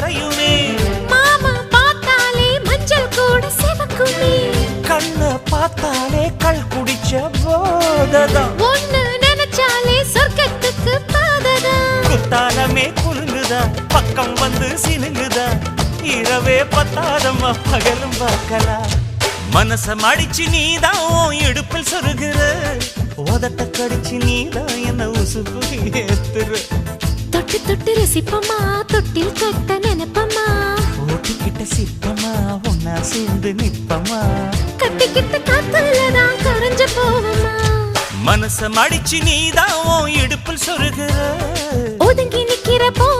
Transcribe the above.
கரையுமே. மாமா பார்த்தாலே மஞ்சள் கூட சிவக்குமே. கண்ண பார்த்தாலே கள் குடிச்ச போததான். ஒண்ணு நினைச்சாலே சொர்க்கத்துக்கு பாததா. குத்தாலமே குலுங்குதா பக்கம் வந்து சினுங்குதா. இரவே பத்தாதம்மா பகலும் பார்க்கலாம். மனச மடிச்சு நீதான் இடுப்பில் சொருகிற. உதட்ட கடிச்சு நீதான் என்ன உசுப்பு ஏத்துற. தொட்டு தொட்டு ரசிப்பமா தொட்டில் கட்ட நினைப்பமா. ஓட்டிக்கிட்ட சிற்பமா ஒன்னா சேர்ந்து நிப்பமா. கட்டிக்கிட்ட காத்துலதான் கரைஞ்ச போவமா. மனச மடிச்சு நீதான் இடுப்பில் சொருகிற. ஒதுங்கி நிக்கிற போ